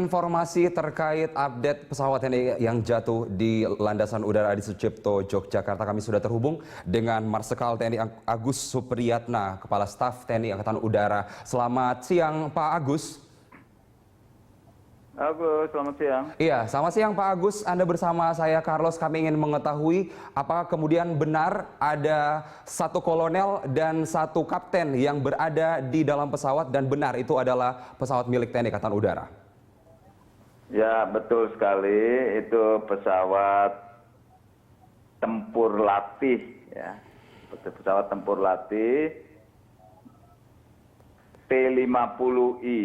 informasi terkait update pesawat TNI yang jatuh di Landasan Udara Adi Sucipto, Yogyakarta. Kami sudah terhubung dengan Marsikal TNI Agus Supriyatna, Kepala Staf TNI Angkatan Udara. Selamat siang, Pak Agus. Agus, selamat siang. Iya, selamat siang Pak Agus. Anda bersama saya Carlos. Kami ingin mengetahui apakah kemudian benar ada satu kolonel dan satu kapten yang berada di dalam pesawat dan benar itu adalah pesawat milik TNI Angkatan Udara. Ya, betul sekali. Itu pesawat tempur latih, ya. Pesawat tempur latih T-50I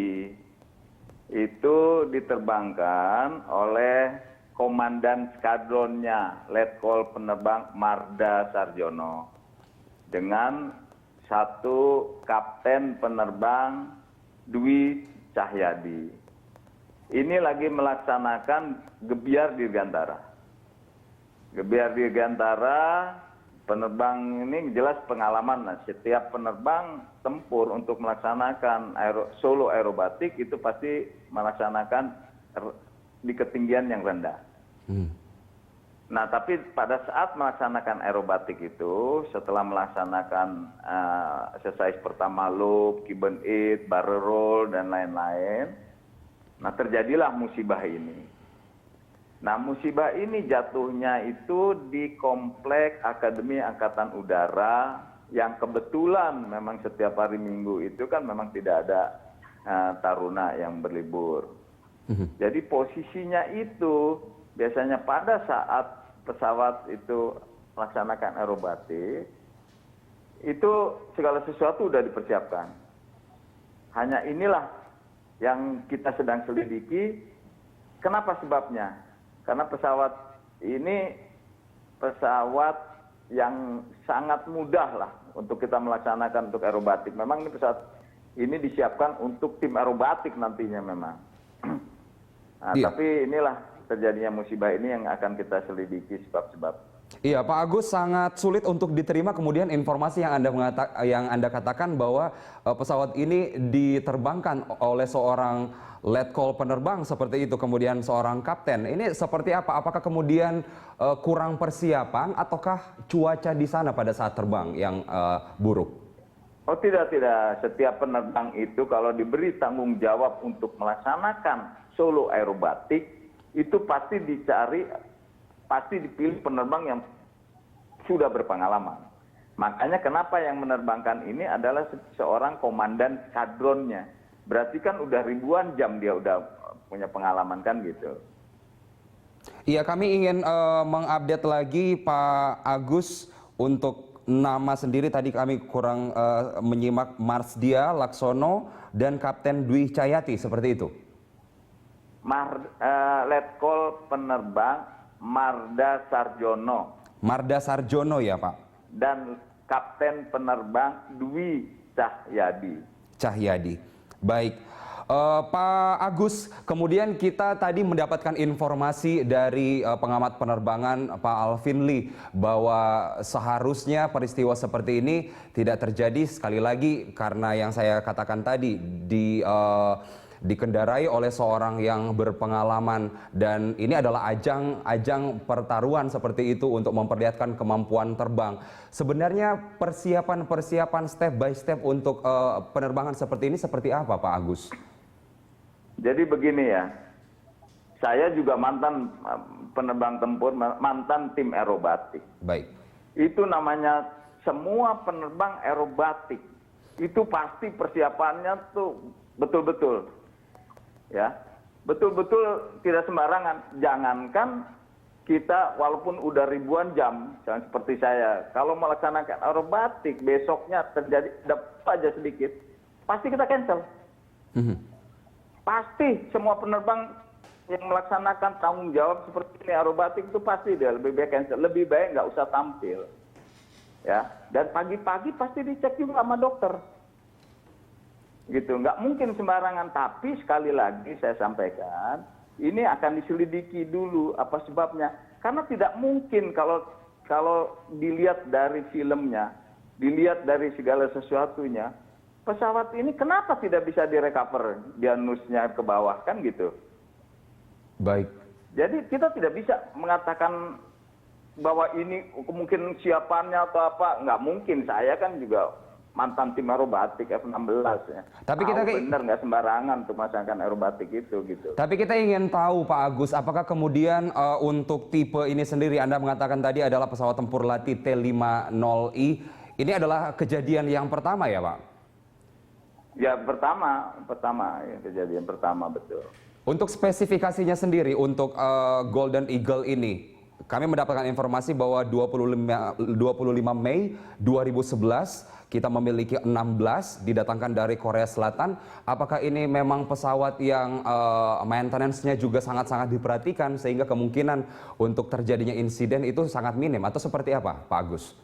itu diterbangkan oleh komandan skadronnya Letkol Penerbang Marda Sarjono dengan satu kapten penerbang Dwi Cahyadi. Ini lagi melaksanakan gebiar dirgantara. Gebiar dirgantara, penerbang ini jelas pengalaman. Nah, setiap penerbang tempur untuk melaksanakan solo aerobatik itu pasti melaksanakan di ketinggian yang rendah. Nah, tapi pada saat melaksanakan aerobatik itu, setelah melaksanakan exercise pertama loop, Cuban It, barrel roll, dan lain-lain, nah terjadilah musibah ini. Nah, musibah ini jatuhnya itu di Komplek Akademi Angkatan Udara yang kebetulan memang setiap hari Minggu itu kan memang tidak ada taruna yang berlibur. Jadi posisinya itu biasanya pada saat pesawat itu melaksanakan aerobatik, itu segala sesuatu sudah dipersiapkan. Hanya inilah yang kita sedang selidiki. Kenapa sebabnya? Karena pesawat ini pesawat yang sangat mudah lah untuk kita melaksanakan untuk aerobatik. Memang ini pesawat ini disiapkan untuk tim aerobatik nantinya memang. Nah, tapi inilah terjadinya musibah ini yang akan kita selidiki sebab-sebab. Iya, Pak Agus, sangat sulit untuk diterima kemudian informasi yang Anda katakan bahwa pesawat ini diterbangkan oleh seorang letkol penerbang seperti itu, kemudian seorang kapten. Ini seperti apa? Apakah kemudian kurang persiapan ataukah cuaca di sana pada saat terbang yang buruk? Oh tidak. Setiap penerbang itu kalau diberi tanggung jawab untuk melaksanakan solo aerobatik, itu pasti dipilih penerbang yang sudah berpengalaman. Makanya kenapa yang menerbangkan ini adalah seorang komandan skadronnya. Berarti kan udah ribuan jam dia udah punya pengalaman kan gitu. Iya, kami ingin mengupdate lagi Pak Agus untuk nama sendiri. Tadi kami kurang menyimak. Marsdia Laksono dan Kapten Dwi Cahyati, seperti itu. Letkol Penerbang Marda Sarjono. Marda Sarjono ya Pak? Dan Kapten Penerbang Dwi Cahyadi. Baik. Pak Agus, kemudian kita tadi mendapatkan informasi dari pengamat penerbangan Pak Alvin Lee bahwa seharusnya peristiwa seperti ini tidak terjadi, sekali lagi karena yang saya katakan tadi dikendarai oleh seorang yang berpengalaman, dan ini adalah ajang pertaruhan seperti itu untuk memperlihatkan kemampuan terbang. Sebenarnya persiapan step by step untuk penerbangan seperti ini seperti apa Pak Agus? Jadi begini ya, saya juga mantan penerbang tempur, mantan tim aerobatik. Baik. Itu namanya semua penerbang aerobatik, itu pasti persiapannya tuh betul-betul. Ya, betul-betul tidak sembarangan. Jangankan kita walaupun udah ribuan jam, seperti saya, kalau melaksanakan aerobatik besoknya terjadi dapat aja sedikit, pasti kita cancel. Pasti semua penerbang yang melaksanakan tanggung jawab seperti ini aerobatik itu pasti dia lebih baik cancel, lebih baik nggak usah tampil. Ya, dan pagi-pagi pasti dicek juga sama dokter. Gitu, nggak mungkin sembarangan. Tapi sekali lagi saya sampaikan, ini akan diselidiki dulu apa sebabnya. Karena tidak mungkin kalau dilihat dari filmnya, dilihat dari segala sesuatunya, pesawat ini kenapa tidak bisa direcover dia nusnya ke bawah kan gitu. Baik. Jadi kita tidak bisa mengatakan bahwa ini mungkin siapannya atau apa, nggak mungkin. Saya kan juga mantan tim aerobatik F16 ya. Tapi kita benar nggak sembarangan untuk memasangkan aerobatik itu gitu. Tapi kita ingin tahu Pak Agus, apakah kemudian untuk tipe ini sendiri Anda mengatakan tadi adalah pesawat tempur latih T-50I, ini adalah kejadian yang pertama ya Pak? Ya pertama ya, kejadian pertama betul. Untuk spesifikasinya sendiri untuk Golden Eagle ini, kami mendapatkan informasi bahwa 25 Mei 2011 kita memiliki 16 didatangkan dari Korea Selatan. Apakah ini memang pesawat yang maintenance-nya juga sangat-sangat diperhatikan sehingga kemungkinan untuk terjadinya insiden itu sangat minim atau seperti apa Pak Agus?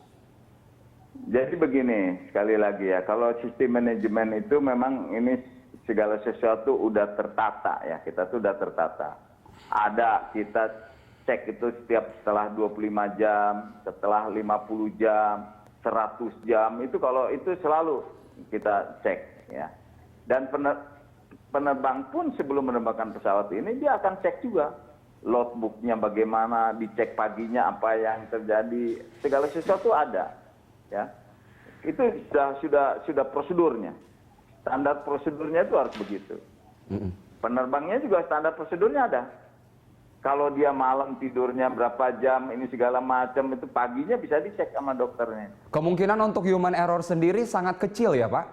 Jadi begini, sekali lagi ya, kalau sistem manajemen itu memang ini segala sesuatu udah tertata ya, kita tuh udah tertata. Ada kita cek itu setiap setelah 25 jam, setelah 50 jam, 100 jam, itu kalau itu selalu kita cek ya. Dan penerbang pun sebelum menerbangkan pesawat ini dia akan cek juga logbooknya bagaimana, dicek paginya apa yang terjadi, segala sesuatu ada ya. Itu sudah prosedurnya. Standar prosedurnya itu harus begitu. Penerbangnya juga standar prosedurnya ada. Kalau dia malam tidurnya berapa jam, ini segala macam, itu paginya bisa dicek sama dokternya. Kemungkinan untuk human error sendiri sangat kecil ya Pak?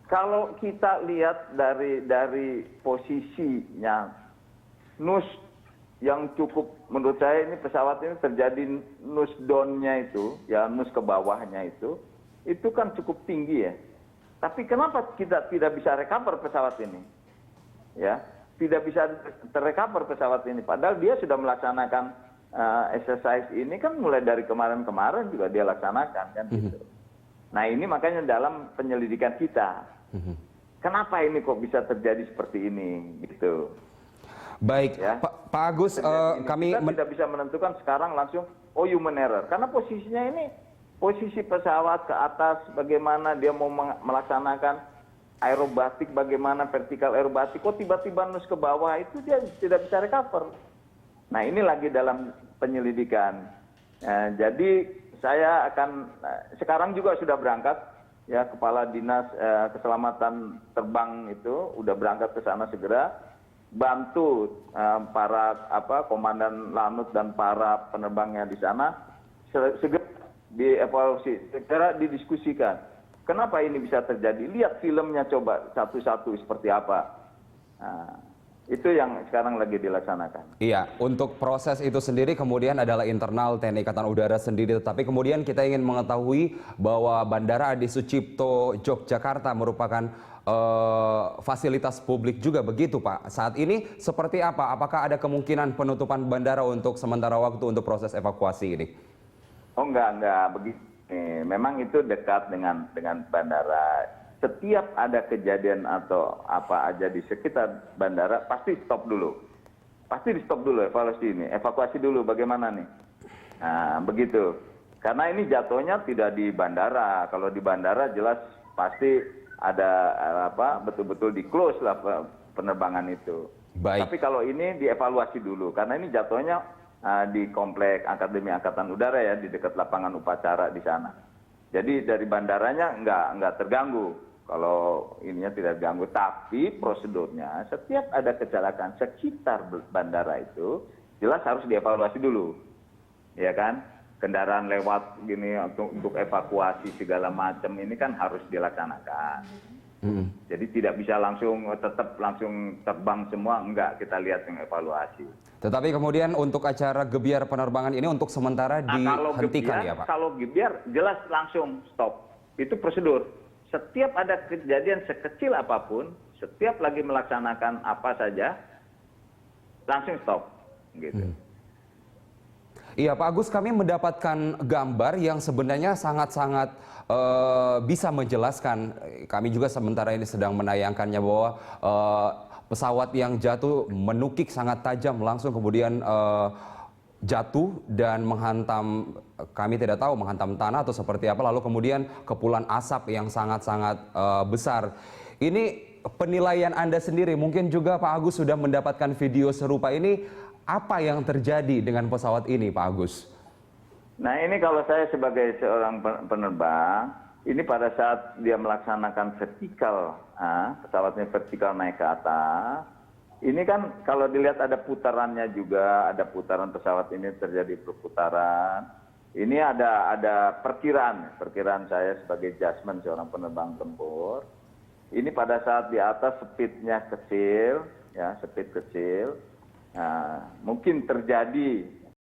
Kalau kita lihat dari posisinya, nus yang cukup, menurut saya ini pesawat ini terjadi nus down-nya itu, ya nus ke bawahnya itu kan cukup tinggi ya. Tapi kenapa kita tidak bisa recover pesawat ini? Ya, tidak bisa terrecover pesawat ini. Padahal dia sudah melaksanakan exercise ini kan mulai dari kemarin-kemarin juga dia laksanakan kan gitu. Nah ini makanya dalam penyelidikan kita, kenapa ini kok bisa terjadi seperti ini gitu. Baik, Ya. Pak Agus, kami kita tidak bisa menentukan sekarang langsung human error karena posisinya ini. Posisi pesawat ke atas, bagaimana dia mau melaksanakan aerobatik, bagaimana vertikal aerobatik, kok tiba-tiba nus ke bawah, itu dia tidak bisa recover. Nah ini lagi dalam penyelidikan. Jadi saya akan, sekarang juga sudah berangkat, ya Kepala Dinas Keselamatan Terbang itu udah berangkat ke sana segera, bantu para komandan lanut dan para penerbangnya di sana, segera dievaluasi, segera didiskusikan. Kenapa ini bisa terjadi? Lihat filmnya coba satu-satu seperti apa. Nah, itu yang sekarang lagi dilaksanakan. Iya, untuk proses itu sendiri kemudian adalah internal TNI Angkatan Udara sendiri. Tetapi kemudian kita ingin mengetahui bahwa Bandara Adi Sucipto Yogyakarta merupakan fasilitas publik juga begitu Pak. Saat ini seperti apa? Apakah ada kemungkinan penutupan bandara untuk sementara waktu untuk proses evakuasi ini? Oh enggak begitu. Memang itu dekat dengan bandara. Setiap ada kejadian atau apa aja di sekitar bandara pasti stop dulu. Pasti di stop dulu evakuasi dulu bagaimana nih. Nah, begitu. Karena ini jatuhnya tidak di bandara. Kalau di bandara jelas pasti ada betul-betul di close lah penerbangan itu. Baik. Tapi kalau ini dievaluasi dulu karena ini jatuhnya di komplek Akademi Angkatan Udara ya, di dekat lapangan upacara di sana. Jadi dari bandaranya nggak terganggu. Kalau ininya tidak terganggu, tapi prosedurnya setiap ada kecelakaan sekitar bandara itu jelas harus dievaluasi dulu, ya kan? Kendaraan lewat gini untuk evakuasi segala macam ini kan harus dilaksanakan. Jadi tidak bisa tetap langsung terbang semua, enggak, kita lihat yang evaluasi. Tetapi kemudian untuk acara gebiar penerbangan ini untuk sementara dihentikan ya Pak? Kalau gebiar jelas langsung stop, itu prosedur. Setiap ada kejadian sekecil apapun, setiap lagi melaksanakan apa saja, langsung stop. Gitu. Iya Pak Agus, kami mendapatkan gambar yang sebenarnya sangat-sangat bisa menjelaskan. Kami juga sementara ini sedang menayangkannya bahwa pesawat yang jatuh menukik sangat tajam langsung kemudian jatuh dan menghantam, kami tidak tahu menghantam tanah atau seperti apa, lalu kemudian kepulan asap yang sangat-sangat besar. Ini penilaian Anda sendiri, mungkin juga Pak Agus sudah mendapatkan video serupa ini, apa yang terjadi dengan pesawat ini Pak Agus? Nah ini kalau saya sebagai seorang penerbang, ini pada saat dia melaksanakan vertikal, pesawatnya vertikal naik ke atas, ini kan kalau dilihat ada putarannya juga, ada putaran pesawat ini terjadi perputaran. Ini ada perkiraan saya sebagai judgement seorang penerbang tempur. Ini pada saat di atas speednya kecil, ya speed kecil, mungkin terjadi